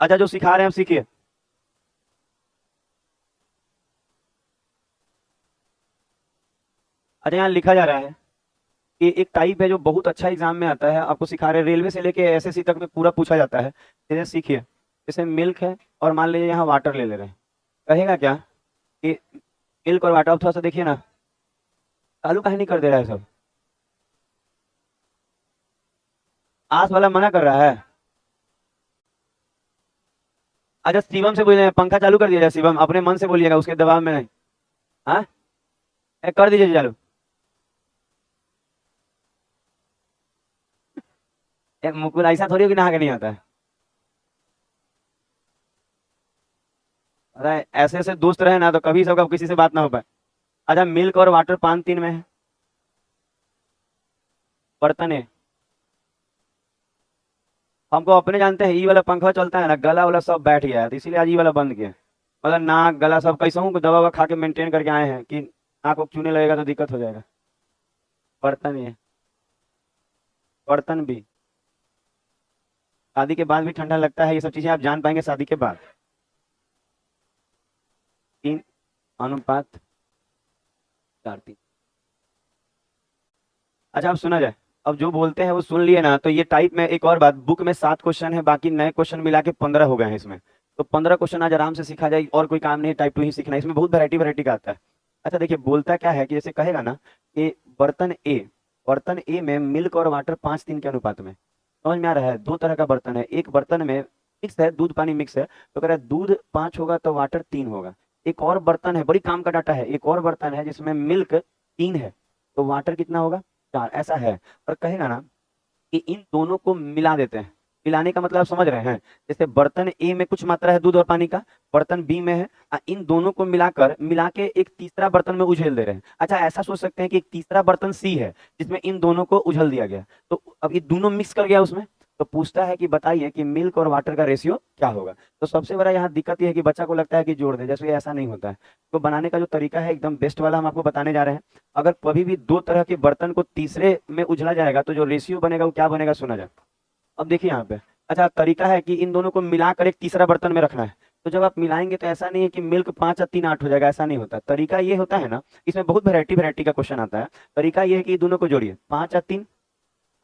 अच्छा जो सिखा रहे हैं आप सीखिए। अच्छा यहाँ लिखा जा रहा है कि एक टाइप है जो बहुत अच्छा एग्जाम में आता है, आपको सिखा रहे हैं, रेलवे से लेके एसएससी तक में पूरा पूछा जाता है। जैसे सीखिए, जैसे मिल्क है और मान लीजिए यहाँ वाटर ले ले रहे हैं, कहेगा क्या कि मिल्क और वाटर। अब थोड़ा सा देखिए ना, चालू काहे नहीं कर दे रहा है सब। आस वाला मना कर रहा है। अच्छा शिवम से बोलिए पंखा चालू कर दिया जाए, शिवम अपने मन से बोलिएगा, उसके दबाव में नहीं। हाँ कर दीजिए चालू। मुकुल ऐसा थोड़ी हो कि नहा के नहीं आता है। अरे ऐसे ऐसे दोस्त रहे ना तो कभी सबका किसी से बात ना हो पाए। अच्छा मिल्क और वाटर पान तीन में है। बर्तन है। हमको अपने जानते हैं, ई वाला पंखा चलता है ना, गला वाला सब बैठ गया है, तो इसीलिए आज ई वाला बंद किया। मतलब नाक गला सब कैसा हूँ दवा ववा खा के मेंटेन करके आए हैं कि नाक को चूने लगेगा तो दिक्कत हो जाएगा। बर्तन ही है। बर्तन भी। शादी के बाद भी ठंडा लगता है, ये सब चीजें आप जान पाएंगे शादी के बाद। 3:4:3। अच्छा अब सुना जाए। अब जो बोलते हैं वो सुन लिए ना, तो ये टाइप में एक और बात, बुक में 7 क्वेश्चन है, बाकी नए क्वेश्चन मिला के 15 हो गए हैं इसमें। तो 15 क्वेश्चन आज आराम से सीखा जाए, और कोई काम नहीं, टाइप 2 ही सीखना है, इसमें बहुत वैरायटी वैरायटी का आता है। अच्छा देखिए बोलता क्या है कि जैसे कहेगा ना कि बर्तन ए में मिल्क और वाटर 5:3 के अनुपात में। समझ में आ रहा है, दो तरह का बर्तन है, एक बर्तन में मिक्स है, दूध पानी मिक्स है, तो कह रहा है दूध 5 होगा तो वाटर 3 होगा। एक और बर्तन है, बड़ी काम का डाटा है, एक और बर्तन है जिसमें मिल्क 3 है, तो वाटर कितना होगा, 4, ऐसा है। और कहेगा ना कि इन दोनों को मिला देते हैं। मिलाने का मतलब आप समझ रहे हैं, जैसे बर्तन ए में कुछ मात्रा है दूध और पानी का, बर्तन बी में है, इन दोनों को मिलाकर मिला के एक तीसरा बर्तन में उझेल दे रहे हैं। अच्छा ऐसा सोच सकते हैं कि एक तीसरा बर्तन सी है जिसमें इन दोनों को उझल दिया गया, तो अब ये दोनों मिक्स कर गया उसमें। तो पूछता है कि बताइए कि मिल्क और वाटर का रेशियो क्या होगा। तो सबसे बड़ा यहाँ दिक्कत ये है कि बच्चा को लगता है कि जोड़ दे, जैसे ये ऐसा नहीं होता है। तो बनाने का जो तरीका है एकदम बेस्ट वाला हम आपको बताने जा रहे हैं। अगर कभी भी दो तरह के बर्तन को तीसरे में उछला जाएगा तो जो रेशियो बनेगा वो क्या बनेगा, सुना जाए। अब देखिए यहाँ पे, अच्छा तरीका है कि इन दोनों को मिलाकर एक तीसरा बर्तन में रखना है। तो जब आप मिलाएंगे तो ऐसा नहीं है कि मिल्क 5 और 3 8 हो जाएगा, ऐसा नहीं होता। तरीका ये होता है ना, इसमें बहुत वैरायटी वैरायटी का क्वेश्चन आता है। तरीका ये है कि ये दोनों को जोड़िए, 5 और 3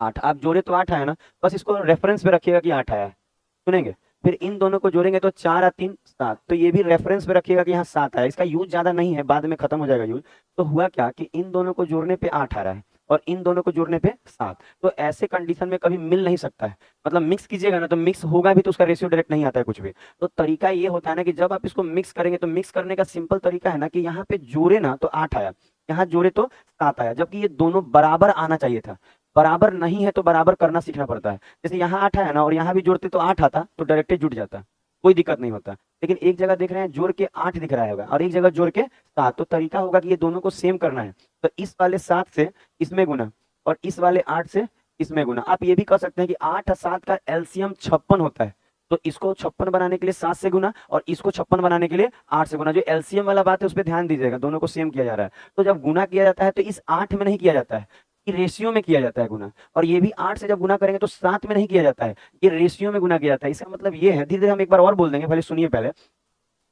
8, आप जोड़े तो 8 आया ना, बस इसको रेफरेंस पे रखिएगा कि 8 आया है। सुनेंगे, फिर इन दोनों को जोड़ेंगे तो 4 और 3 7, तो ये भी रेफरेंस पे रखिएगा कि यहाँ 7 आया। इसका यूज ज्यादा नहीं है, बाद में खत्म हो जाएगा यूज। तो हुआ क्या कि इन दोनों को जोड़ने पे 8 आ रहा है और इन दोनों को जोड़ने पे 7, तो ऐसे कंडीशन में कभी मिल नहीं सकता है। मतलब मिक्स कीजिएगा ना तो मिक्स होगा भी तो उसका रेशियो डायरेक्ट नहीं आता है कुछ भी। तो तरीका ये होता है ना कि जब आप इसको मिक्स करेंगे, तो मिक्स करने का सिंपल तरीका है ना कि यहाँ पे जोड़े ना तो 8 आया, यहाँ जोड़े तो 7 आया, जबकि ये दोनों बराबर आना चाहिए था। बराबर नहीं है तो बराबर करना सीखना पड़ता है। जैसे यहाँ 8 है ना और यहाँ भी जोड़ते तो 8 आता, तो डायरेक्ट जुड़ जाता, कोई दिक्कत नहीं होता। लेकिन एक जगह देख रहे हैं जोड़ के 8 दिख रहा होगा और एक जगह जोड़ के 7, तो तरीका होगा कि ये दोनों को सेम करना है। तो इस वाले 7 से इसमें गुना और इस वाले 8 से इसमें गुना। आप ये भी कह सकते हैं कि 8 और 7 का एलसीएम 56 होता है, तो इसको 56 बनाने के लिए 7 से गुना और इसको 56 बनाने के लिए 8 से गुना। जो एलसीएम वाला बात है उस पर ध्यान दीजिएगा, दोनों को सेम किया जा रहा है। तो जब गुना किया जाता है तो इस 8 में नहीं किया जाता है, रेशियो में किया जाता है गुना। और ये भी 8 से जब गुना करेंगे तो 7 में नहीं किया जाता है, ये रेशियो में गुना किया जाता है। इसका मतलब ये है, धीरे धीरे हम एक बार और बोल देंगे, पहले सुनिए पहले।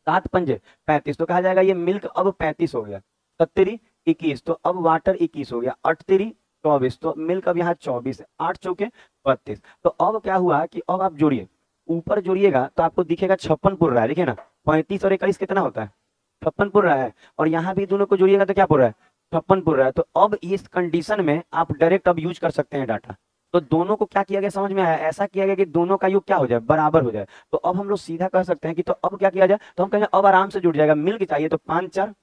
7 पंजे 35, तो कहा जाएगा ये मिल्क अब 35 हो गया। 7 तेरी 21, तो अब वाटर 21 हो गया। 8 तेरी 24, तो मिल्क अब यहाँ 24 है। 8 चौके 32, तो अब क्या हुआ कि अब आप जोड़िए, ऊपर जोड़िएगा तो आपको दिखेगा 56 पुर रहा है, देखिए ना। 35 और 21 कितना होता है, 56 पुर रहा है। और यहाँ भी दोनों को जोड़िएगा तो क्या पुर रहा है, 56 पुर रहा है। तो अब इस कंडीशन में आप डायरेक्ट अब यूज कर सकते हैं डाटा। तो दोनों को क्या किया गया समझ में आया, ऐसा किया गया कि दोनों का योग क्या हो जाए, बराबर हो जाए। तो अब हम लोग सीधा कह सकते हैं कि तो अब क्या किया जाए, तो हम कहेंगे अब आराम से जुड़ जाएगा। मिल्क चाहिए तो 5 4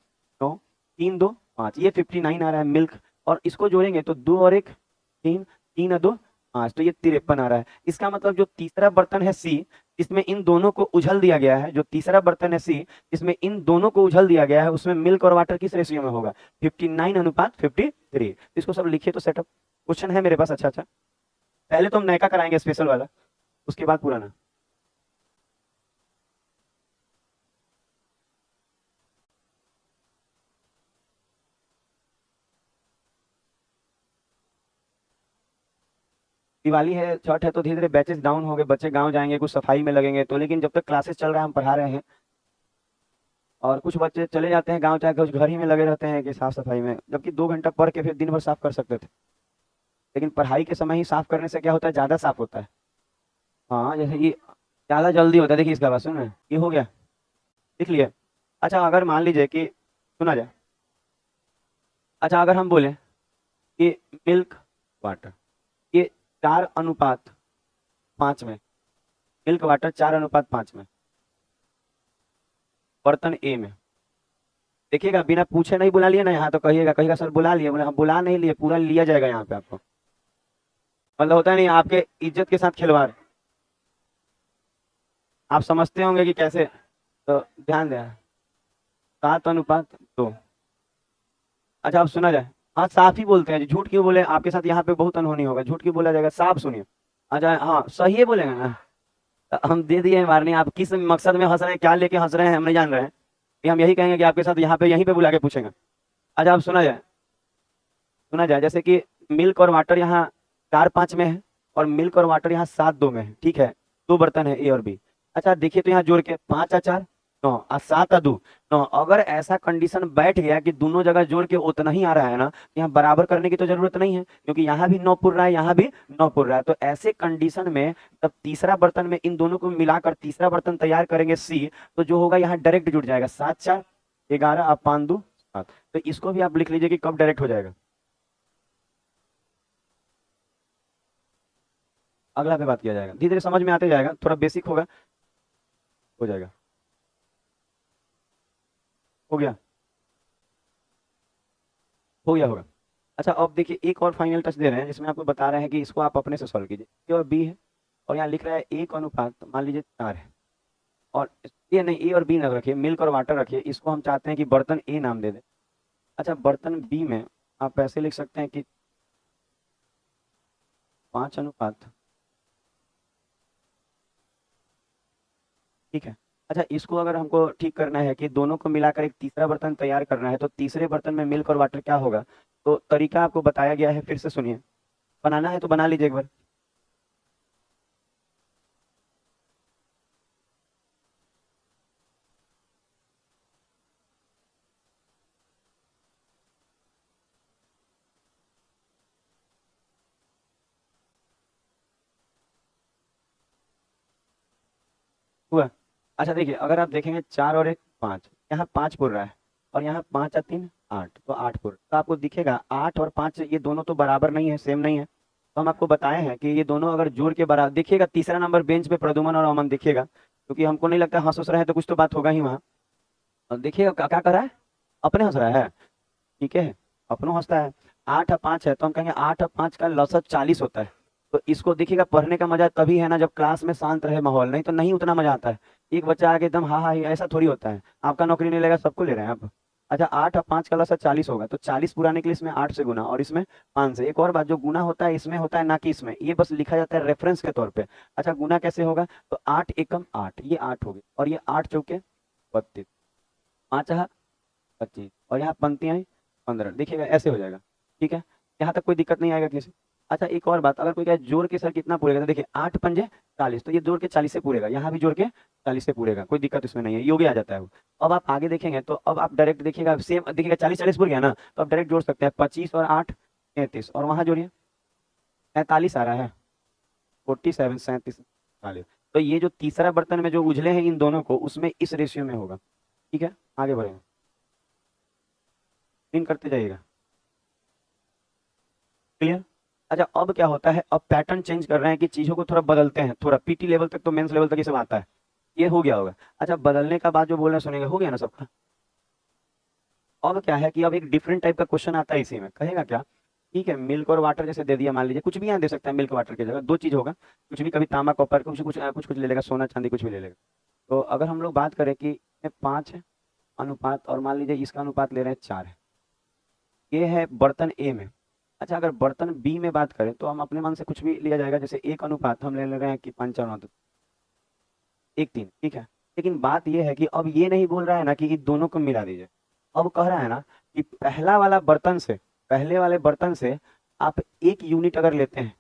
9 3 2 5, ये 59 आ रहा है मिल्क। और इसको जोड़ेंगे तो 2 और 1 3, 3 और 2 5, तो ये 53 आ रहा है। इसका मतलब जो तीसरा बर्तन है सी, जिसमें इन दोनों को उछल दिया गया है, जो तीसरा बर्तन है सी जिसमें इन दोनों को उछल दिया गया है, उसमें मिल्क और वाटर किस रेशियो में होगा, 59:53। इसको सब लिखिए तो सेटअप क्वेश्चन है मेरे पास। अच्छा अच्छा, पहले तो हम नयका कराएंगे स्पेशल वाला, उसके बाद पुराना। दिवाली है, छठ है, तो धीरे धीरे बैचेस डाउन हो गए, बच्चे गांव जाएंगे, कुछ सफाई में लगेंगे, तो लेकिन जब तक क्लासेस चल रहा है हम पढ़ा रहे हैं, और कुछ बच्चे चले जाते हैं गांव, चाहे कुछ घर ही में लगे रहते हैं कि साफ सफाई में, जबकि 2 घंटा पढ़ के फिर दिन भर साफ कर सकते थे। लेकिन पढ़ाई के समय ही साफ करने से क्या होता है, ज्यादा साफ होता है। हाँ, जैसे कि ज्यादा जल्दी होता है। देखिए इसका बात सुन रहे हैं, ये हो गया, लिख लिए। अच्छा अगर मान लीजिए कि, सुना जाए, अच्छा अगर हम बोले कि मिल्क वाटर, ये 4:5 में, मिल्क वाटर 4:5 में, बर्तन ए में। देखिएगा बिना पूछे नहीं बुला लिया ना यहाँ, तो कहिएगा, कहिएगा सर बुला लिए, बोले हम बुला नहीं लिए, पूरा लिया जाएगा यहाँ पे आपको। मतलब होता है नहीं, आपके इज्जत के साथ खिलवाड़। आप समझते होंगे कि कैसे, तो ध्यान दें। 7:2। अच्छा अब सुना जाए। हाँ साफ ही बोलते हैं जी, झूठ क्यों बोले, आपके साथ यहाँ पे बहुत अनहोनी होगा, झूठ क्यों बोला जाएगा, साफ सुनिए। अच्छा हाँ सही है बोलेंगे ना, तो हम दे दिए वार्निंग। आप किस मकसद में हंस रहे हैं, क्या लेके हंस रहे हैं, हम नहीं जान रहे हैं। ये हम यही कहेंगे कि आपके साथ यहाँ पे, यहीं पे बुला के पूछेंगे। अच्छा अब सुना जाए, सुना जाए, जैसे कि मिल्क और वाटर यहाँ 4:5 में है, और मिल्क और वाटर यहाँ 7:2 में है, ठीक है। 2 बर्तन है ए और बी। अच्छा देखिए तो यहाँ जोड़ के 5 और 4 9 और 7 और 2 9। अगर ऐसा कंडीशन बैठ गया कि दोनों जगह जोड़ के उतना ही आ रहा है ना, यहाँ बराबर करने की तो जरूरत नहीं है, क्योंकि यहाँ भी 9 पुर रहा है, यहाँ भी 9 पुर रहा है। तो ऐसे कंडीशन में तब तीसरा बर्तन में इन दोनों को मिलाकर तीसरा बर्तन तैयार करेंगे सी, तो जो होगा यहाँ डायरेक्ट जुड़ जाएगा, 7 4 11 अब 5 2 7। तो इसको भी आप लिख लीजिए कि कब डायरेक्ट हो जाएगा। अगला पे बात किया जाएगा, धीरे धीरे समझ में आते जाएगा, थोड़ा बेसिक होगा, हो जाएगा। हो गया, हो गया होगा। अच्छा अब देखिए एक और फाइनल टच दे रहे हैं, जिसमें आपको बता रहे हैं कि इसको आप अपने से सॉल्व कीजिए। ए और बी है, और यहाँ लिख रहा है 1:, मान लीजिए 4 है, और ये नहीं, ए और बी न रखिए, मिल्क और वाटर रखिए, इसको हम चाहते हैं कि बर्तन ए नाम दे दें। अच्छा बर्तन बी में आप ऐसे लिख सकते हैं कि 5:, ठीक है। अच्छा इसको अगर हमको ठीक करना है कि दोनों को मिलाकर एक तीसरा बर्तन तैयार करना है, तो तीसरे बर्तन में मिल्क और वाटर क्या होगा, तो तरीका आपको बताया गया है, फिर से सुनिए। बनाना है तो बना लीजिए एक बार। हुआ। अच्छा देखिए अगर आप देखेंगे 4 और 1 5, यहाँ 5 पुर रहा है, और यहाँ 5 और 3 8, तो 8 पुर, तो आपको दिखेगा 8 और 5 ये दोनों तो बराबर नहीं है, सेम नहीं है। तो हम आपको बताए हैं कि ये दोनों अगर जोड़ के बराबर, देखिएगा तीसरा नंबर बेंच पे प्रदुमन और अमन दिखेगा, क्योंकि हमको नहीं लगता हंस रहे हैं, तो कुछ तो बात होगा ही वहाँ। और देखिएगा क्या क्या कर रहा है, अपने हंस रहा है, ठीक है, अपनों हंसता है। 8 और 5 है, तो हम कहेंगे 8 और 5 का लसत 40 होता है। तो इसको देखिएगा, पढ़ने का मजा तभी है ना जब क्लास में शांत रहे माहौल, नहीं तो नहीं उतना मजा आता है। एक बच्चा आके एकदम हाँ हाँ ऐसा थोड़ी होता है, आपका नौकरी नहीं लेगा, सबको ले रहे हैं आप। अच्छा 8 और 5 का लसत 40 होगा, तो 40 पुराने के लिए इसमें 8 से गुना, और इसमें 5 से। एक और बात, जो गुना होता है इसमें होता है ना कि इसमें, ये बस लिखा जाता है रेफरेंस के तौर पे। अच्छा गुना कैसे होगा, तो 8 एकम 8, ये 8 हो गई, और ये 8 चौके 32, 5 25, और यहाँ पंक्तियाँ 15, देखिएगा ऐसे हो जाएगा, ठीक है। यहाँ तक कोई दिक्कत नहीं आएगा किसी। अच्छा एक और बात, अगर कोई कहे जोड़ के सर कितना पूरेगा, तो देखिए 8 पंजे 40, तो ये जोड़ के 40 से पूरेगा, यहाँ भी जोड़ के 40 से पूरेगा, कोई दिक्कत इसमें नहीं है, योग्य आ जाता है वो। अब आप आगे देखेंगे तो अब आप डायरेक्ट देखिएगा, सेम देखिएगा 40 40 पूर गया ना, तो आप डायरेक्ट जोड़ सकते हैं 25 और 8 33, और वहाँ जोड़िए 43 आ रहा है, 47 37 40। तो ये जो तीसरा बर्तन में जो उजले हैं इन दोनों को, उसमें इस रेशियो में होगा, ठीक है। आगे बढ़ेंगे, इन करते जाइएगा, क्लियर। अच्छा अब क्या होता है, अब पैटर्न चेंज कर रहे हैं कि चीजों को थोड़ा बदलते हैं, थोड़ा पीटी लेवल तक तो मेंस लेवल तक ये सब आता है, ये हो गया होगा। अच्छा बदलने का बाद जो बोल रहे हैं सुनेंगे, हो गया ना सबका। अब क्या है कि अब एक डिफरेंट टाइप का क्वेश्चन आता है इसी में, कहेगा क्या, ठीक है मिल्क और वाटर जैसे दे दिया, मान लीजिए कुछ भी यहाँ दे सकता है, मिल्क वाटर की जगह 2 चीज होगा, कुछ भी, कभी तांबा कॉपर, कुछ कुछ कुछ कुछ ले लेगा, सोना चांदी कुछ भी ले लेगा। तो अगर हम लोग बात करें कि इसमें 5 है अनुपात, और मान लीजिए इसका अनुपात ले रहे हैं 4 है, ये है बर्तन ए में। अच्छा अगर बर्तन बी में बात करें तो हम अपने मन से कुछ भी लिया जाएगा, जैसे एक अनुपात हम ले रहे हैं कि 5 4 9 1 3, ठीक है। लेकिन बात ये है कि अब ये नहीं बोल रहा है ना कि इन दोनों को मिला दीजिए, अब कह रहा है ना कि पहला वाला बर्तन से, पहले वाले बर्तन से आप 1 यूनिट अगर लेते हैं,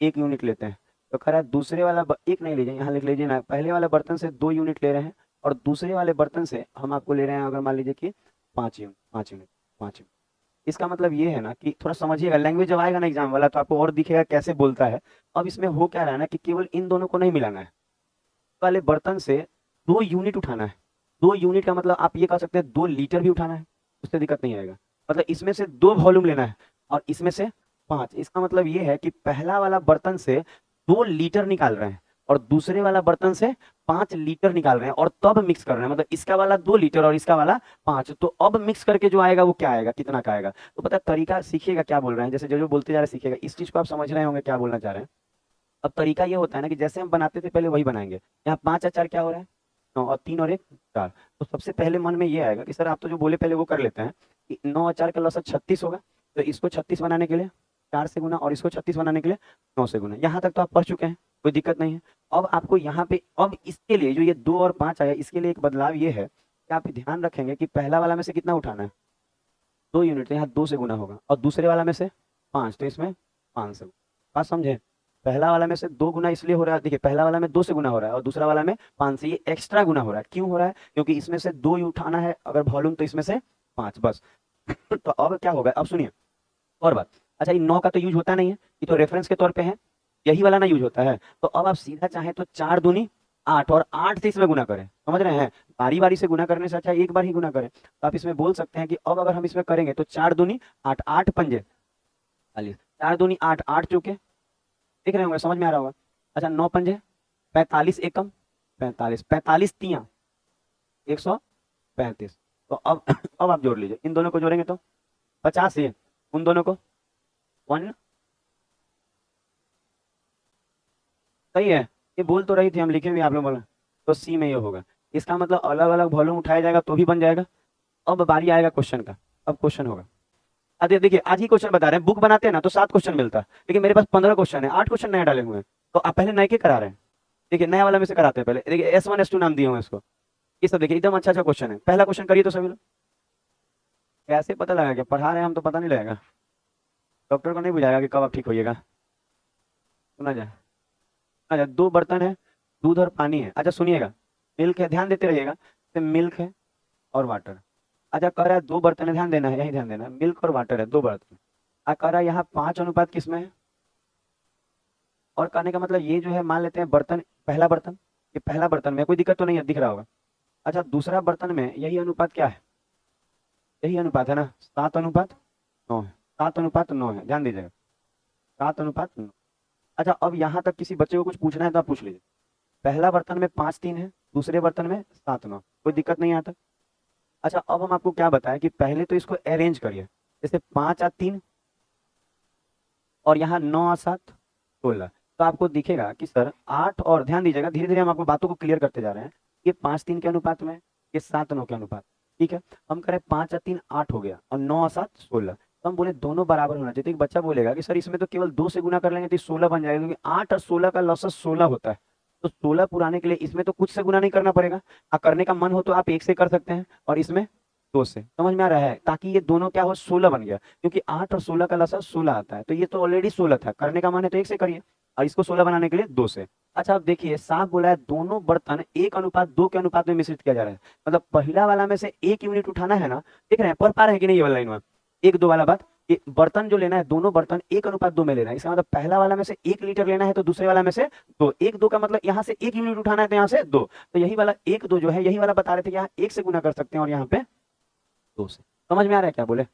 1 यूनिट लेते हैं। तो कह रहा है दूसरे वाला एक नहीं लीजिए, यहाँ लिख लीजिए ना, पहले वाले बर्तन से 2 यूनिट ले रहे हैं और दूसरे वाले बर्तन से हम आपको ले रहे हैं अगर मान लीजिए कि 5 यूनिट, 5 यूनिट, 5 यूनिट। इसका मतलब ये है ना कि थोड़ा समझिएगा, लैंग्वेज जब आएगा ना एग्जाम वाला तो आपको और दिखेगा कैसे बोलता है। अब इसमें हो क्या रहा है ना कि केवल इन दोनों को नहीं मिलाना है, वाले बर्तन से 2 यूनिट उठाना है। 2 यूनिट का मतलब आप ये कह सकते हैं 2 लीटर भी उठाना है, उससे दिक्कत नहीं आएगा। मतलब इसमें से 2 वॉल्यूम लेना है और इसमें से 5। इसका मतलब ये है कि पहला वाला बर्तन से 2 लीटर निकाल रहे हैं और दूसरे वाला बर्तन से 5 लीटर निकाल रहे हैं और तब मिक्स कर रहे हैं। मतलब इसका वाला 2 लीटर और इसका वाला 5, तो अब मिक्स करके जो आएगा वो क्या आएगा, कितना का आएगा। तो पता है तरीका सीखिएगा क्या बोल रहे हैं, जैसे जो जो बोलते जा रहे हैं सीखिएगा, इस चीज को आप समझ रहे होंगे क्या बोलना चाह रहे हैं। अब तरीका ये होता है ना कि जैसे हम बनाते थे पहले वही बनाएंगे। यहाँ 5 और 4 क्या हो रहा है, 9 और 3 और 1 4। तो सबसे पहले मन में ये आएगा कि सर आप तो जो बोले पहले वो कर लेते हैं कि 9 और 4 का लसा 36 होगा, तो इसको 36 बनाने के लिए 4 से गुना और इसको 36 बनाने के लिए 9 से गुना। यहाँ तक तो आप पढ़ चुके हैं, कोई दिक्कत नहीं है। अब आपको यहाँ पे अब इसके लिए जो ये 2 और 5 आया, इसके लिए एक बदलाव ये है कि आप ध्यान रखेंगे कि पहला वाला में से कितना उठाना है, 2 यूनिट, तो यहाँ 2 से गुना होगा और दूसरे वाला में से 5, तो इसमें 5 से। बात समझे, पहला वाला में से 2 गुना इसलिए हो रहा है, देखिए पहला वाला में 2 से गुना हो रहा है और दूसरा वाला में 5 से, ये एक्स्ट्रा गुना हो रहा है। क्यों हो रहा है, क्योंकि इसमें से 2 ही उठाना है अगर वॉल्यूम, तो इसमें से 5 बस। तो अब क्या होगा, अब सुनिए और बात। अच्छा ये 9 का तो यूज होता नहीं है, ये तो रेफरेंस के तौर पे है, यही वाला ना यूज होता है। तो अब आप सीधा चाहे तो 4 दूनी 8 और 8 से इसमें गुना करें, समझ रहे हैं। बारी बारी से गुना करने से अच्छा एक बार ही गुना करें। तो आप इसमें बोल सकते हैं कि अब अगर हम इसमें करेंगे तो 4 दूनी 8, 8 पंजे 40, 4 दूनी 8, 8 चौके, देख रहे होंगे, समझ में आ रहा होगा। अच्छा 9 पंजे 45, एकम 45, 45 तिया 135। तो अब अब आप जोड़ लीजिए, इन दोनों को जोड़ेंगे तो 50 ये, उन दोनों को 1। सही है, ये बोल तो रही थी, हम लिखे भी आप लोग बोला। तो सी में ये होगा, इसका मतलब अलग अलग वॉल्यूम उठाया जाएगा तो भी बन जाएगा। अब बारी आएगा क्वेश्चन का, अब क्वेश्चन होगा। अरे देखिए आज ही क्वेश्चन बता रहे हैं, बुक बनाते हैं ना तो 7 क्वेश्चन मिलता है, लेकिन मेरे पास 15 क्वेश्चन है, 8 क्वेश्चन नए डाले हुए हैं। तो आप पहले नए के करा रहे हैं, देखिए नया वाला में से कराते हैं पहले। देखिए S1 S2 नाम दिए हुए हैं इसको, ये सब देखिए एकदम अच्छा अच्छा क्वेश्चन है। पहला क्वेश्चन करिए तो सभी लोग। कैसे पता लगा, क्या पढ़ा रहे हैं हम तो पता नहीं लगेगा, डॉक्टर को नहीं बुझाएगा कि कब आप ठीक होइएगा। सुना जाए, अच्छा 2 बर्तन है, दूध और पानी है। अच्छा सुनिएगा, मिल्क है, ध्यान देते रहिएगा, तो मिल्क है और वाटर। अच्छा कह रहा है 2 बर्तन है, ध्यान देना है, यही ध्यान देना है, मिल्क और वाटर है 2 बर्तन। कह रहा है यहाँ 5 अनुपात किसमें है, और कहने का मतलब ये जो है मान लेते हैं बर्तन, पहला बर्तन, ये पहला बर्तन में कोई दिक्कत तो नहीं है, दिख रहा होगा। अच्छा दूसरा बर्तन में यही अनुपात क्या है, यही अनुपात है ना, 7:9 है, 7:9 है, ध्यान दीजिएगा, 7:9। अच्छा अब यहाँ तक किसी बच्चे को कुछ पूछना है तो आप पूछ लीजिए। पहला बर्तन में 5:3 है, दूसरे बर्तन में 7:9, कोई दिक्कत नहीं आता। अच्छा अब हम आपको क्या बताएं कि पहले तो इसको अरेंज करिए, जैसे 5 और 3 और यहाँ 9 और 7 16। तो आपको दिखेगा कि सर 8, और ध्यान दीजिएगा धीरे धीरे हम आपको बातों को क्लियर करते जा रहे हैं। ये 5:3 के अनुपात में है, ये 7:9 के अनुपात, ठीक है। हम करें 5 और 3 8 हो गया और 9 और 7 16। तो हम बोले दोनों बराबर होना चाहिए। तो एक बच्चा बोलेगा कि सर इसमें तो केवल 2 से गुना कर लेंगे तो 16 बन जाएगा, क्योंकि 8 और 16 का लॉस 16 होता है। तो 16 पुराने के लिए इसमें तो कुछ से गुना नहीं करना पड़ेगा, करने का मन हो तो आप 1 से कर सकते हैं और इसमें 2 से। समझ में आ रहा है, ताकि ये दोनों क्या हो 16 बन गया, क्योंकि 8 और 16 का लसा 16 आता है। तो ये तो ऑलरेडी 16 था, करने का मन है तो 1 से करिए और इसको 16 बनाने के लिए 2 से। अच्छा अब देखिए साफ बोला है दोनों बर्तन 1:2 के अनुपात में मिश्रित किया जा रहा है। मतलब पहला वाला में से 1 यूनिट उठाना है ना, देख रहे हैं, पढ़ पा रहे हैं कि नहीं ये वाला लाइन में, 1 2 वाला बात। ये बर्तन जो लेना है दोनों बर्तन 1:2 में लेना है। इसका मतलब पहला वाला में से 1 लीटर लेना है तो दूसरे वाला में से 2, 1 2 का मतलब यहाँ से 1 यूनिट उठाना है तो यहाँ से 2। तो यही वाला 1 2 जो है यही वाला बता रहे थे, यहाँ 1 से गुना कर सकते हैं और यहाँ पे 2 से। समझ में आ रहा है क्या बोले।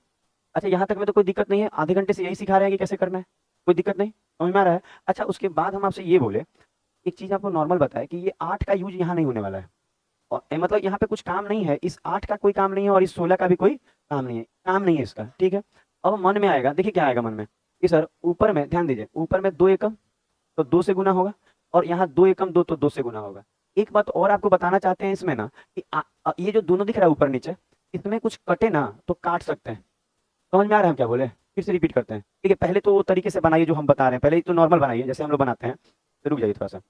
अच्छा यहाँ तक में तो कोई दिक्कत नहीं है, आधे घंटे से यही सिखा रहे हैं कि कैसे करना है, कोई दिक्कत नहीं, समझ में आ रहा है। अच्छा उसके बाद हम आपसे ये बोले, एक चीज आपको नॉर्मल बताया कि ये 8 का यूज यहाँ नहीं होने वाला है, और मतलब यहाँ पे कुछ काम नहीं है, इस 8 का कोई काम नहीं है और इस 16 का भी कोई काम नहीं है, काम नहीं है इसका, ठीक है। अब मन में आएगा, देखिए क्या आएगा मन में कि सर ऊपर में ध्यान दीजिए, ऊपर में 2 एकम तो 2 से गुना होगा और यहाँ 2 एकम 2 तो 2 से गुना होगा। एक बात और आपको बताना चाहते हैं इसमें ना कि ये जो दोनों दिख रहा है ऊपर नीचे, इसमें कुछ कटे ना तो काट सकते हैं। समझ में आ रहा है हम क्या बोले, फिर से रिपीट करते हैं, ठीक है। पहले तो वो तरीके से बनाइए जो हम बता रहे हैं, पहले तो नॉर्मल बनाइए जैसे हम लोग बनाते हैं, तो रुक जाइए थोड़ा सा।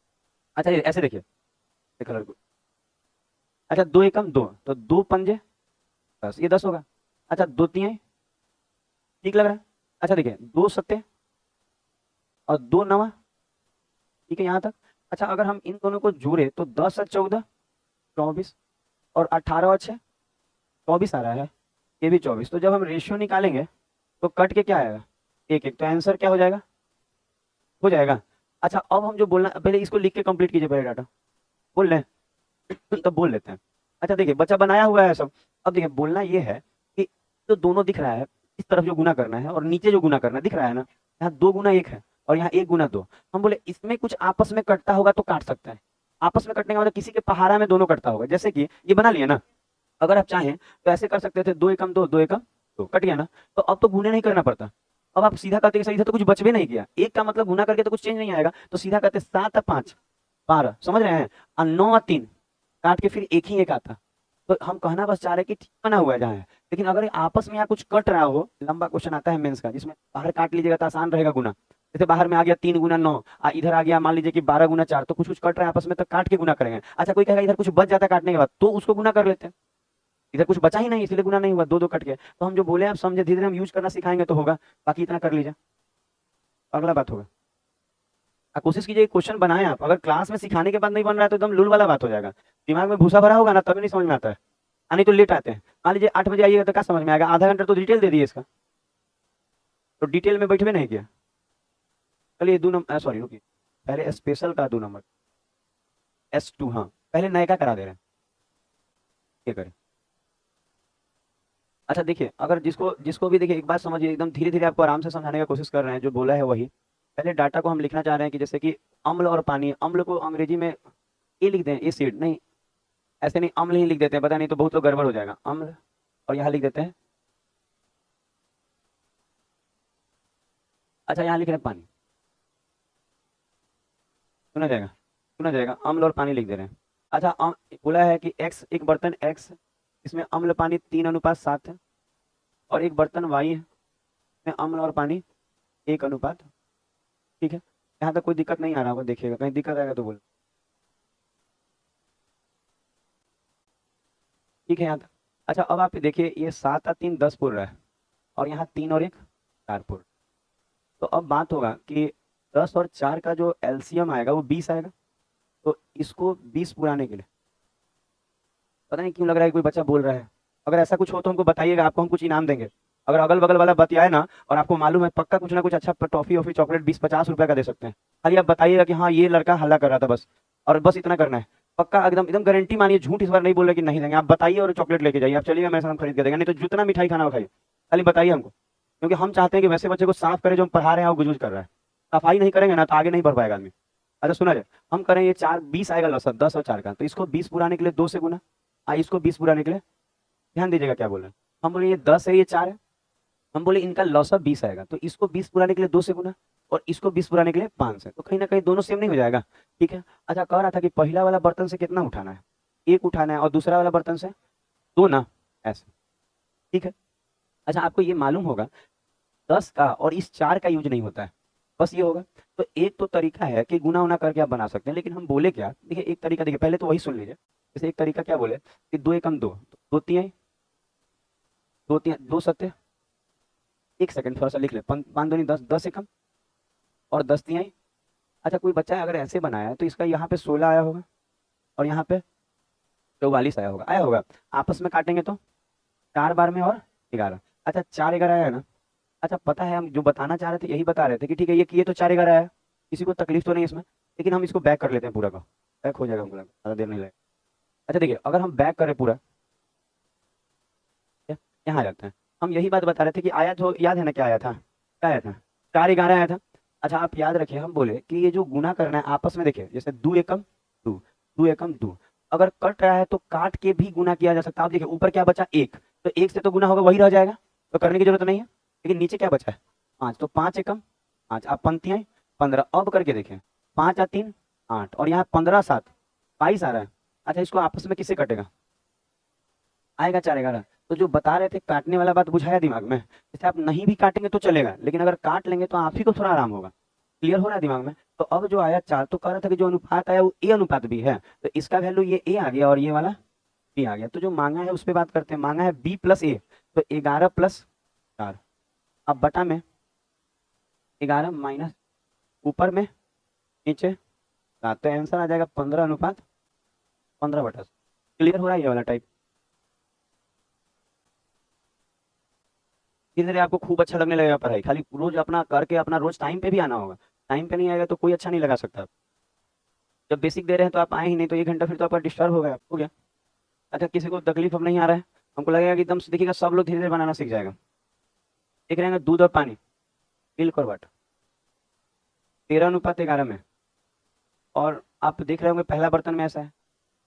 अच्छा ये ऐसे देखिए, कलर को, अच्छा 2 एकम 2 तो 2 पंजे 10, ये 10 होगा। अच्छा 2 तिहाई, ठीक लग रहा है। अच्छा देखिए 2 सत्ते और 2 नवा ठीक है यहाँ तक। अच्छा अगर हम इन दोनों को जोड़े तो 10 और 14 24 और 18 और 6 24 आ रहा है, ये भी 24। तो जब हम रेशियो निकालेंगे तो कट के क्या आएगा, एक एक, तो आंसर क्या हो जाएगा, हो जाएगा। अच्छा अब हम जो बोलना, पहले इसको लिख के कंप्लीट कीजिए पहले डाटा, बोल लें तब बोल लेते हैं। अच्छा देखिए बच्चा बनाया हुआ है सब। अब देखिए बोलना ये है कि जो दोनों दिख रहा है, इस तरफ जो गुना करना है और नीचे जो गुना करना है दिख रहा है ना, यहाँ 2 गुना 1 है और यहाँ 1 गुना 2। हम बोले इसमें कुछ आपस में कटता होगा तो काट सकता है। आपस में कटने का मतलब किसी के पहाड़ा में दोनों कटता होगा, जैसे कि ये बना लिया ना। अगर आप चाहें तो ऐसे कर सकते थे, 2 एकम 2 2 एकम 2 कट गया ना। तो अब तो गुने नहीं करना पड़ता। अब आप सीधा करते सही से तो कुछ बच भी नहीं किया, एक का मतलब गुना करके तो कुछ चेंज नहीं आएगा, तो सीधा करते 7 और 5 12, समझ रहे हैं, और 9 और 3 काट के फिर एक ही एक आता। तो हम कहना बस चाह रहे हैं कि ठीक बना हुआ है जहाँ है। लेकिन अगर आपस में यहाँ कुछ कट रहा हो, लंबा क्वेश्चन आता है मेंस का जिसमें बाहर काट लीजिएगा तो आसान रहेगा गुना। जैसे बाहर में आ गया 3 गुना 9, इधर आ गया मान लीजिए कि 12 गुना 4, तो कुछ कुछ कट रहा है आपस में तो काट के गुना करेंगे। अच्छा कोई कहेगा इधर कुछ बच जाता है काटने के बाद, तो उसको गुना कर लेते हैं। इधर कुछ बचा ही नहीं इसलिए गुना नहीं हुआ, 2 2 कट के। तो हम जो बोले आप समझे, धीरे धीरे हम यूज करना सिखाएंगे तो होगा। बाकी इतना कर लीजिए, अगला बात होगा। आप कोशिश कीजिए क्वेश्चन बनाएं आप, अगर क्लास में सिखाने के बाद नहीं बन रहा है तो एकदम लूल वाला बात हो जाएगा। दिमाग में भूसा भरा होगा ना तभी नहीं समझ में आता है, नहीं तो लेट आते हैं। मान लीजिए 8 बजे आइएगा तो क्या समझ में आएगा, आधा घंटा तो डिटेल दे दिए इसका, तो डिटेल में बैठे नहीं किया। चलिए 2 नंबर, सॉरी रुकिए, पहले स्पेशल का 2 नंबर S2, हाँ पहले नए का करा दे रहे हैं, ये करें। अच्छा देखिए अगर जिसको जिसको भी देखिए एक बात समझिए, एकदम धीरे धीरे आपको आराम से समझाने का कोशिश कर रहे हैं, जो बोला है वही। पहले डाटा को हम लिखना चाह रहे हैं कि जैसे कि अम्ल और पानी, अम्ल को अंग्रेजी में ए लिख दें, एसिड नहीं, ऐसे नहीं, अम्ल ही लिख देते हैं, पता नहीं तो बहुत लोग गड़बड़ हो जाएगा, अम्ल। और यहाँ लिख देते हैं, अच्छा यहाँ लिख रहे हैं पानी, सुना जाएगा, सुना जाएगा, अम्ल और पानी लिख दे रहे हैं। अच्छा बोला है कि एक्स, एक बर्तन एक्स, इसमें अम्ल पानी 3:7 है, और एक बर्तन वाई है, इसमें अम्ल और पानी 1:। ठीक है, यहाँ तक कोई दिक्कत नहीं आ रहा होगा, देखिएगा कहीं दिक्कत आएगा तो बोल। ठीक है यहाँ तक। अच्छा अब आप देखिए ये 7 और 3 10 पुर रहा है, और यहाँ 3 और 1 4 पुर। तो अब बात होगा कि 10 और 4 का जो एलसीएम आएगा वो 20 आएगा। तो इसको 20 पुराने के लिए, पता नहीं क्यों लग रहा है कोई बच्चा बोल रहा है। अगर ऐसा कुछ हो तो हमको बताइएगा, आपको हम कुछ इनाम देंगे। अगर अगल बगल वाला बतियाए ना और आपको मालूम है, पक्का कुछ ना कुछ अच्छा टॉफी ऑफी चॉकलेट 20-50 रुपए का दे सकते हैं। खाली आप बताइएगा कि हाँ ये लड़का हल्ला कर रहा था बस, और बस इतना करना है। पक्का एकदम एकदम गारंटी मानिए, झूठ इस बार नहीं बोल रहे कि नहीं देंगे। आप बताइए और चॉकलेट लेके जाइए, आप चलिए मेरे साथ, हम खरीद के देंगे, नहीं तो जितना मिठाई खाना हो खाइए, खाली बताइए हमको। क्योंकि हम चाहते हैं कि वैसे बच्चे को साफ करें जो हम पढ़ा रहे हैं और गुजूज कर रहा है। सफाई नहीं करेंगे ना तो आगे नहीं बढ़ पाएगा आदमी। अच्छा सुना जाए, हम करें ये 4 20 आएगा लौसर 10 और 4 का, तो इसको 20 पुराने के लिए 2 से गुना, इसको 20 पुराने के लिए, ध्यान दीजिएगा क्या बोल रहे हैं। हम बोले ये 10 है ये 4 है, हम बोले इनका लॉस ऑफ 20 आएगा, तो इसको 20 पुराने के लिए 2 से गुना, और इसको 20 पुराने के लिए 5 से, तो कहीं ना कहीं दोनों सेम नहीं हो जाएगा। ठीक है। अच्छा कह रहा था कि पहला वाला बर्तन से कितना उठाना है, 1 उठाना है, और दूसरा वाला बर्तन से 2 ना, ऐसे। ठीक है। अच्छा आपको ये मालूम होगा 10 का और इस 4 का यूज नहीं होता है, बस ये होगा। तो एक तो तरीका है कि गुना उना करके आप बना सकते हैं, लेकिन हम बोले क्या, देखिए एक तरीका, देखिए पहले तो वही सुन लीजिए। जैसे एक तरीका क्या बोले कि 2 एकम 2, 2 तिहाई, 2 तिहाई 2 सत्य, एक सेकंड थोड़ा सा लिख ले, 5 दूनी 10, 10 एकम और 10 तिहाई। अच्छा कोई बच्चा अगर ऐसे बनाया है तो इसका यहाँ पे 16 आया होगा और यहाँ पे 44 आया होगा, आया होगा। आपस में काटेंगे तो 4 बार में और 11। अच्छा 4 11 आया ना। अच्छा पता है हम जो बताना चाह रहे थे यही बता रहे थे कि ठीक है ये किए तो 4 11 आया, किसी को तकलीफ तो नहीं इसमें, लेकिन हम इसको बैक कर लेते हैं पूरा का, बैक हो जाएगा पूरा, ज़्यादा देर नहीं लगेगा। अच्छा देखिए अगर हम बैक करें पूरा, यहाँ आ जाते हैं। हम यही बात बता रहे थे कि आया तो याद है ना, क्या आया था, क्या आया था, 4 11 आया था। अच्छा आप याद रखिए हम बोले कि ये जो गुना करना है आपस में, देखिए जैसे 2 एकम 2, 2 एकम 2, अगर कट रहा है तो काट के भी गुना किया जा सकता है। आप देखिए ऊपर क्या बचा 1, तो 1 से तो गुना होगा वही रह जाएगा, तो करने की जरूरत नहीं है। लेकिन नीचे क्या बचा है 5, तो 5 एकम 5, आप पंक्तियाँ 15, अब करके देखें 5 और 3 8, और यहाँ 15 7 22 आ रहा है। अच्छा इसको आपस में किससे कटेगा, आएगा 4 11। तो जो बता रहे थे काटने वाला बात बुझाया दिमाग में, जैसे आप नहीं भी काटेंगे तो चलेगा, लेकिन अगर काट लेंगे तो आप ही को थोड़ा आराम होगा। क्लियर हो रहा है दिमाग में। तो अब जो आया 4, तो कह रहा था कि जो अनुपात आया वो ए अनुपात भी है, तो इसका वैल्यू ये ए आ गया और ये वाला बी आ गया। तो जो मांगा है उस पर बात करते हैं, मांगा है बी प्लस ए, तो 11 प्लस 4, अब बटा में 11 माइनस ऊपर में नीचे 7, तो आंसर आ जाएगा 15:15। क्लियर हो रहा है ये वाला टाइप? धीरे धीरे आपको खूब अच्छा लगने लगेगा पढ़ाई, खाली रोज अपना करके अपना रोज टाइम पे भी आना होगा। टाइम पे नहीं आएगा तो कोई अच्छा नहीं लगा सकता। जब बेसिक दे रहे हैं तो आप आए ही नहीं, तो 1 घंटा फिर तो आपका डिस्टर्ब हो गया, हो गया। अच्छा, किसी को तकलीफ अब नहीं आ रहा है, हमको लगेगा कि एकदम से देखिएगा सब लोग धीरे धीरे बनाना सीख जाएगा। देख रहे हैं दूध और पानी, मिल्क और वाटर, 13:11 में। और आप देख रहे होंगे पहला बर्तन में ऐसा है।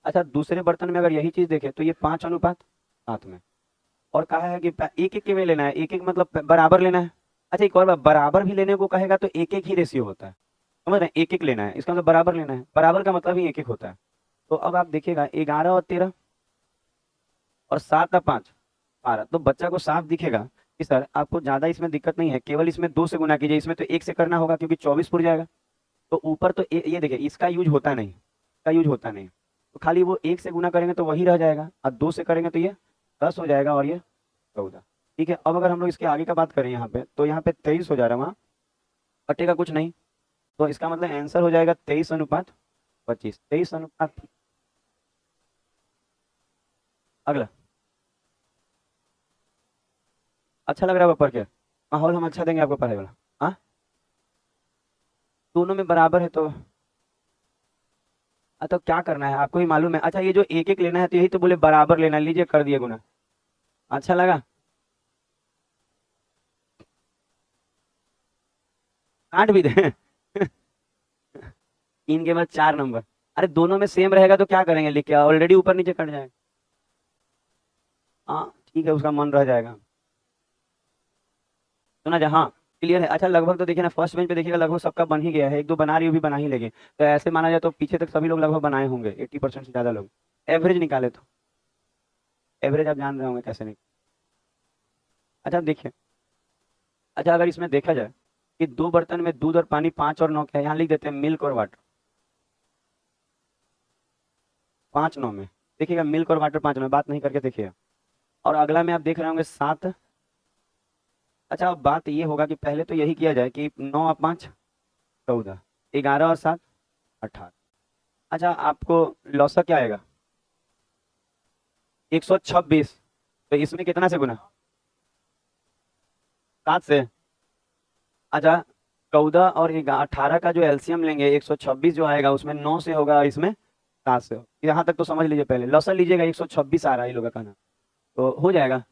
अच्छा, दूसरे बर्तन में अगर यही चीज देखे तो ये 5:7 में। और कहा है कि एक एक के में लेना है, एक एक मतलब बराबर लेना है। अच्छा, एक और बात, बराबर भी लेने को कहेगा तो एक एक ही रेशियो होता है, समझ रहे हैं? एक एक लेना है, इसका मतलब बराबर लेना है, बराबर का मतलब ही एक एक होता है। तो अब आप देखिएगा 11 और 13 और 7 और 5, 12। तो बच्चा को साफ दिखेगा कि सर आपको ज्यादा इसमें दिक्कत नहीं है, केवल इसमें 2 से गुना कीजिए, इसमें तो 1 से करना होगा क्योंकि 24 पुर जाएगा। तो ऊपर तो ये देखिए इसका यूज होता नहीं, इसका यूज होता नहीं, तो खाली वो 1 से गुना करेंगे तो वही रह जाएगा, और 2 से करेंगे तो ये 10 हो जाएगा और ये 14। ठीक है, अब अगर हम लोग इसके आगे का बात करें यहाँ पे, तो यहाँ पे 23 हो जा रहा है, वहाँ कटेगा कुछ नहीं। तो इसका मतलब आंसर हो जाएगा 23:25। 23 अगला। अच्छा लग रहा है पेपर के? माहौल हम अच्छा देंगे आपको पढ़ाई वाला। हाँ, दोनों में बराबर है तो तो क्या करना है आपको ही मालूम है। अच्छा, ये जो एक एक लेना है तो यही तो बोले बराबर लेना, लीजिए कर दिए गुना। अच्छा लगा? काट भी दे 3 के बाद 4 नंबर। अरे दोनों में सेम रहेगा तो क्या करेंगे, लिख के ऑलरेडी ऊपर नीचे कट जाएगा। हाँ ठीक है, उसका मन रह जाएगा। सुना जा, हाँ क्लियर है। अच्छा, लगभग तो देखिए ना, फर्स्ट बेंच पे देखिएगा लगभग सबका बन ही गया है, एक दो बना रही हो भी बना ही लेंगे, तो ऐसे माना जाए तो पीछे तक सभी लोग लगभग बनाए होंगे, 80% से ज्यादा लोग। एवरेज निकाले तो, एवरेज आप जान रहे होंगे कैसे नहीं। अच्छा देखिए, अच्छा अगर इसमें देखा जाए कि 2 बर्तन में दूध और पानी 5 और 9 क्या है, यहाँ लिख देते हैं मिल्क और वाटर। 5 9 में देखिएगा मिल्क और वाटर 5 में, बात नहीं करके देखिएगा। और अगला में आप देख रहे होंगे 7। अच्छा, अब बात ये होगा कि पहले तो यही किया जाए कि 9 और 5 14, 11 और 7 18। अच्छा, आपको लौसा क्या आएगा? 126। तो इसमें कितना से गुना? 7 से। अच्छा, 14 और 18 का जो एलसीएम लेंगे, 126 जो आएगा उसमें 9 से होगा और इसमें 7 से होगा। यहाँ तक तो समझ लीजिए, पहले लौसा लीजिएगा, 126 आ रहा है ये लोग का कहना, तो हो जाएगा।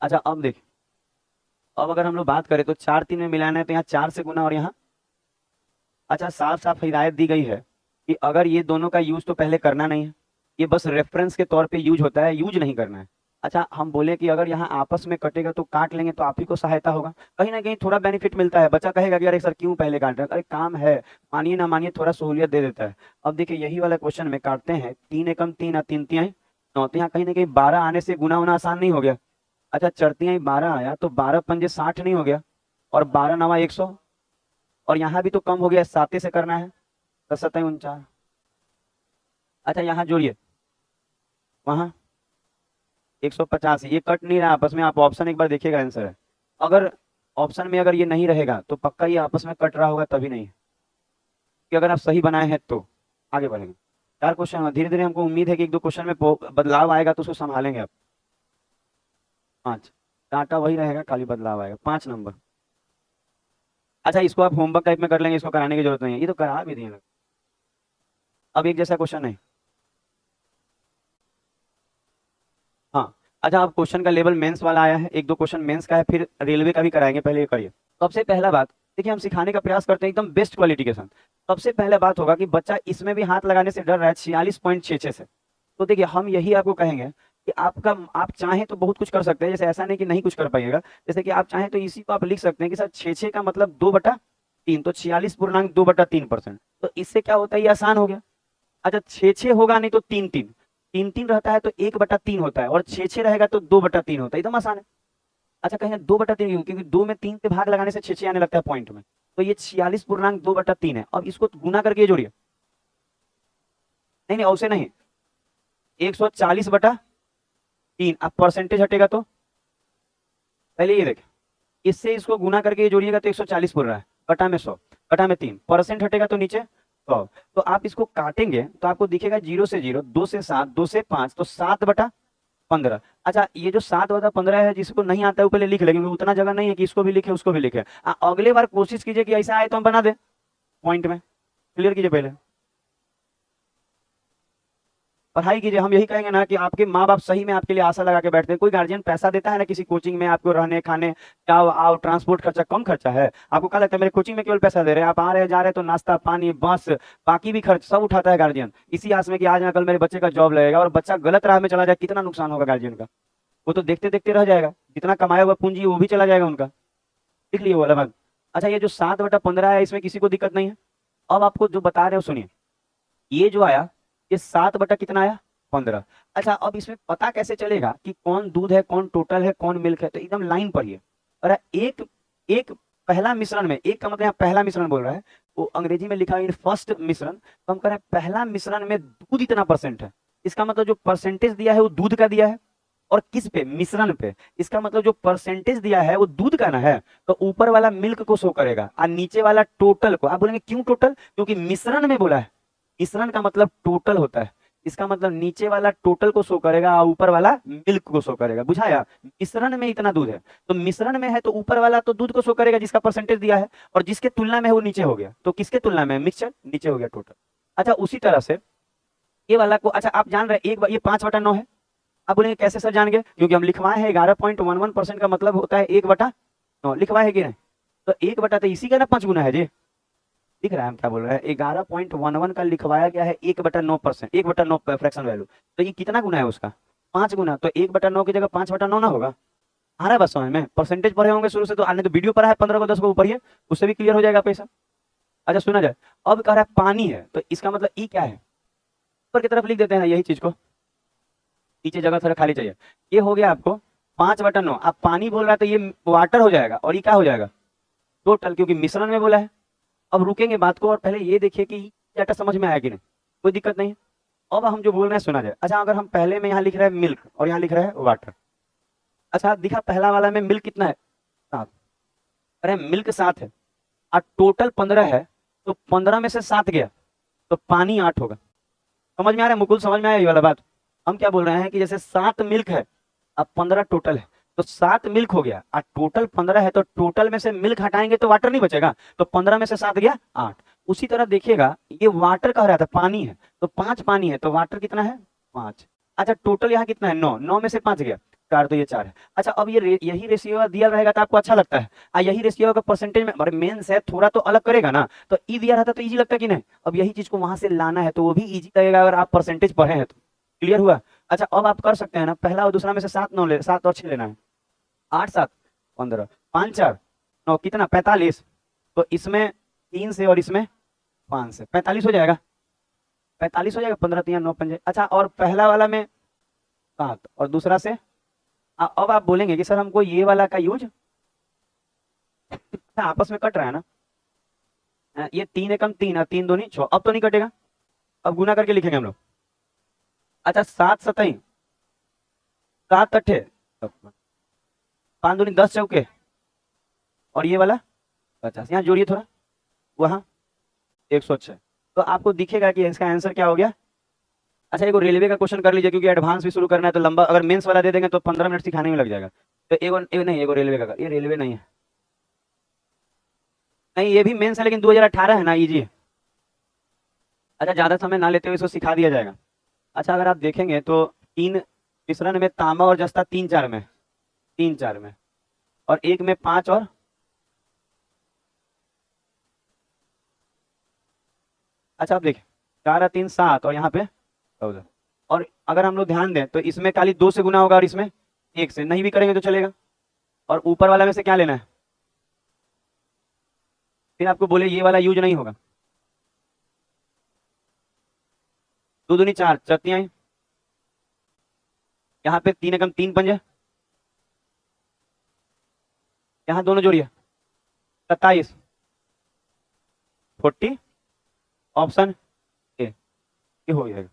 अच्छा अब देखिए, अब अगर हम लोग बात करें तो 4 3 में मिलाना है तो यहाँ 4 से गुना और यहाँ। अच्छा, साफ साफ हिदायत दी गई है कि अगर ये दोनों का यूज तो पहले करना नहीं है, ये बस रेफरेंस के तौर पे यूज होता है, यूज नहीं करना है। अच्छा, हम बोले कि अगर यहाँ आपस में कटेगा तो काट लेंगे तो आप ही को सहायता होगा, कहीं ना कहीं थोड़ा बेनिफिट मिलता है। बच्चा कहेगा कि अरे सर क्यों पहले काट रहे हैं, अरे काम है, मानिए ना मानिए थोड़ा सहूलियत दे देता है। अब देखिए यही वाला क्वेश्चन में काटते हैं, 3 एकम 3 और 3 तिहाई 9, तो यहाँ कहीं ना कहीं 12 आने से गुना होना आसान नहीं हो गया। अच्छा, चरतियाई 12 आया तो 12 पंजे 60 नहीं हो गया, और 12 9 100, और यहाँ भी तो कम हो गया, 7 से करना है, 10 7 49। अच्छा, यहाँ जोड़िए, वहाँ 185, ये कट नहीं रहा आपस में, आप ऑप्शन एक बार देखिएगा आंसर है। अगर ऑप्शन में अगर ये नहीं रहेगा तो पक्का ये आपस में कट रहा होगा, तभी नहीं, कि अगर आप सही बनाए हैं तो आगे बढ़ेंगे। 4 क्वेश्चन, धीरे धीरे हमको उम्मीद है कि 1 2 क्वेश्चन में बदलाव आएगा तो उसको संभालेंगे आप। 5, डाटा वही रहेगा, खाली बदलाव आएगा, 5 नंबर। अच्छा, इसको आप होमवर्क टाइप में कर लेंगे, इसको कराने की जरूरत नहीं है, ये तो करा भी दिए। अब एक जैसा क्वेश्चन है। हाँ। अच्छा, अब क्वेश्चन का लेवल मेंस वाला आया है, 1 2 क्वेश्चन मेंस का है, फिर रेलवे का भी कराएंगे, पहले ये करिए। सबसे पहला बात, देखिए हम सिखाने का प्रयास करते हैं एकदम बेस्ट क्वालिटी के साथ। सबसे पहला बात होगा कि बच्चा इसमें भी हाथ लगाने से डर रहा है 46.66 से। तो देखिए हम यही आपको कहेंगे कि आपका, आप चाहें तो बहुत कुछ कर सकते हैं, जैसे ऐसा नहीं कि नहीं कुछ कर पाइएगा। जैसे कि आप चाहें तो इसी को आप लिख सकते हैं कि सर 6 का मतलब 2/3, तो 46.2/3%। तो इससे क्या होता है, ये आसान हो गया। अच्छा, 6 होगा नहीं तो 3 3, 3 3 रहता है तो 1/3 होता है, और 6 रहेगा तो 2/3 होता है, एकदम आसान है। अच्छा, कहें 2/3 क्यों? क्योंकि 2 में 3 से भाग लगाने से 6 आने लगता है पॉइंट में, तो ये 46.2/3 है। अब इसको गुना करके जोड़िए, नहीं नहीं उसे नहीं, 140/3। अब परसेंटेज हटेगा तो पहले ये देखें, इससे इसको गुना करके ये जोड़िएगा तो 140 बोल रहा है, बटा में 100, बटा में 3, परसेंट हटेगा तो नीचे 100। तो आप इसको काटेंगे तो आपको दिखेगा 0 से 0, 2 से 7, 2 से 5, तो 7/15। अच्छा, ये जो 7/15 है, जिसको नहीं आता है वो पहले लिख ले, क्योंकि उतना जगह नहीं है कि इसको भी लिखे उसको भी लिखे। अगले बार कोशिश कीजिए कि ऐसा आए तो हम बना दे पॉइंट में, क्लियर कीजिए पहले, पढ़ाई कीजिए। हम यही कहेंगे ना कि आपके माँ बाप सही में आपके लिए आशा लगा के बैठते हैं। कोई गार्जियन पैसा देता है ना किसी कोचिंग में आपको रहने खाने, आओ आओ, ट्रांसपोर्ट खर्चा कम खर्चा है? आपको क्या लगता है मेरे कोचिंग में केवल पैसा दे रहे हैं? आप आ रहे हैं जा रहे हैं तो नाश्ता पानी बस बाकी भी खर्च सब उठाता है गार्जियन, इसी आस में कि आज ना कल मेरे बच्चे का जॉब लगेगा, और बच्चा गलत राह में चला जाए कितना नुकसान होगा गार्जियन का। वो तो देखते देखते रह जाएगा, जितना कमाया हुआ पूंजी वो भी चला जाएगा उनका। लिख लिए वो वाला बात। अच्छा, ये जो 7/15 है इसमें किसी को दिक्कत नहीं है? अब आपको जो बता रहे हो सुनिए, ये जो आया ये 7 बटा कितना आया, 15। अच्छा, अब इसमें पता कैसे चलेगा कि कौन दूध है, कौन टोटल है, कौन मिल्क है? तो एकदम लाइन पढ़िए। और एक एक पहला मिश्रण में, एक का मतलब यहाँ पहला मिश्रण बोल रहा है, वो अंग्रेजी में लिखा है फर्स्ट मिश्रण, तो हम कह रहे हैं पहला मिश्रण में दूध इतना परसेंट है। इसका मतलब जो परसेंटेज दिया है वो दूध का दिया है, और किस पे, मिश्रण पे। इसका मतलब जो परसेंटेज दिया है वो दूध का ना है, तो ऊपर वाला मिल्क को शो करेगा और नीचे वाला टोटल को। आप बोलेंगे क्यों टोटल? क्योंकि मिश्रण में बोला है, मिश्रण का मतलब टोटल होता है। इसका मतलब नीचे वाला टोटल को शो करेगा और ऊपर वाला मिल्क को शो करेगा। बुझाया? मिश्रण में इतना दूध है तो मिश्रण में है तो ऊपर वाला तो दूध को शो करेगा जिसका परसेंटेज दिया है, और जिसके तुलना में है वो नीचे हो गया, तो किसके तुलना में? मिक्सचर, नीचे हो गया टोटल। अच्छा, उसी तरह से ये वाला को, अच्छा आप जान रहे हैं ये 5/9 है। आप बोलेंगे कैसे सर जान गए? क्योंकि हम लिखवाए हैं 11.11% का मतलब होता है 1/9, लिखवाए है कि नहीं? तो 1 बटा तो इसी का ना 5 गुना है जी। दिख रहा है हम क्या बोल रहे हैं? 11.11 का लिखवाया गया है 1/9%, 1/9 फ्रैक्शन वैल्यू, तो ये कितना गुना है उसका? 5 गुना। तो 1/9 की जगह 5/9 ना होगा? आ रहा है बस समझ में? परसेंटेज पढ़े होंगे शुरू से, तो आने तो वीडियो पढ़ा है 15 को 10 को ऊपर ही, उससे भी क्लियर हो जाएगा पैसा। अच्छा सुना जाए, अब कह रहा है पानी है, तो इसका मतलब ई क्या है? ऊपर की तरफ लिख देते हैं यही चीज को, नीचे जगह थोड़ा खाली चाहिए। ये हो गया आपको 5/9। आप पानी बोल रहा है तो ये वाटर हो जाएगा, और ये क्या हो जाएगा? टोटल, क्योंकि मिश्रण में बोला है। अब रुकेंगे बात को और पहले ये देखिए कि डाटा समझ में आया कि नहीं, कोई दिक्कत नहीं है। अब हम जो बोल रहे हैं सुना जाए। अच्छा, अगर हम पहले में यहाँ लिख रहे हैं मिल्क और यहाँ लिख रहे हैं वाटर। अच्छा, दिखा पहला वाला में मिल्क कितना है? 7। अरे मिल्क 7 है और टोटल 15 है, तो 15 में से 7 गया तो पानी 8 होगा। समझ में आ रहा है मुकुल? समझ में आया ये वाला बात? हम क्या बोल रहे हैं कि जैसे 7 मिल्क है अब 15 टोटल है, तो 7 मिल्क हो गया और टोटल 15 है, तो टोटल में से मिल्क हटाएंगे तो वाटर नहीं बचेगा, तो 15 में से 7 गया 8। उसी तरह देखिएगा, ये वाटर कह रहा था, पानी है तो 5 पानी है, तो वाटर कितना है? 5। अच्छा, टोटल यहाँ कितना है? 9, 9 में से 5 गया 4, तो ये 4 है। अच्छा, अब ये यही रेशियो दिया रहेगा तो आपको अच्छा लगता है, यही रेशियो का परसेंटेज में, अरे मेंस है थोड़ा तो अलग करेगा ना, तो ई दिया रहता तो इजी लगता कि नहीं? अब यही चीज को वहां से लाना है तो वो भी इजी लगेगा अगर आप परसेंटेज पढ़े हैं तो। क्लियर हुआ? अच्छा, अब आप कर सकते हैं ना, पहला और दूसरा में से 7 9 ले, 7 और 6 लेना है। 8 7 15, 5 4 9, कितना? 45। तो इसमें 3 से और इसमें 5 से 45 हो जाएगा, 45 हो जाएगा। 15 3 9 5। अच्छा, और पहला वाला में 7 और दूसरा से अब आप बोलेंगे कि सर हमको ये वाला का यूज आपस में कट रहा है ना, ये 3 एकम 3 और 3 दूनी 6, अब तो नहीं कटेगा, अब गुना करके लिखेंगे हम लोग। अच्छा, 7 7 7 अट्ठे 5 दूनी 10 चौके, और ये वाला 50, यहाँ जोड़िए थोड़ा, वहाँ 106। तो आपको दिखेगा कि इसका आंसर क्या हो गया। अच्छा, एगो रेलवे का क्वेश्चन कर लीजिए, क्योंकि एडवांस भी शुरू करना है तो लंबा, अगर मेंस वाला दे देंगे तो 15 मिनट सिखाने में लग जाएगा। तो एगो नहीं, एगो रेलवे का, ये रेलवे नहीं है, नहीं ये भी मेंस है लेकिन 2018 है ना, इजी है। अच्छा, ज्यादा समय ना लेते हुए इसको सिखा दिया जाएगा। अच्छा, अगर आप देखेंगे तो 3 मिश्रण में तांबा और जस्ता 3 4 में, 3 4 में, और एक में 5 और, अच्छा आप देखिए 4 और 3 7 और यहाँ पे 14। और अगर हम लोग ध्यान दें तो इसमें खाली 2 से गुना होगा और इसमें 1 से, नहीं भी करेंगे तो चलेगा। और ऊपर वाला में से क्या लेना है? फिर आपको बोले ये वाला यूज नहीं होगा। 2 दूनी 4 चतियाँ, यहाँ पे 3 एकम 3 पंजे, यहाँ दोनों जोड़िए 27 40, ऑप्शन ए, ये हो जाएगा।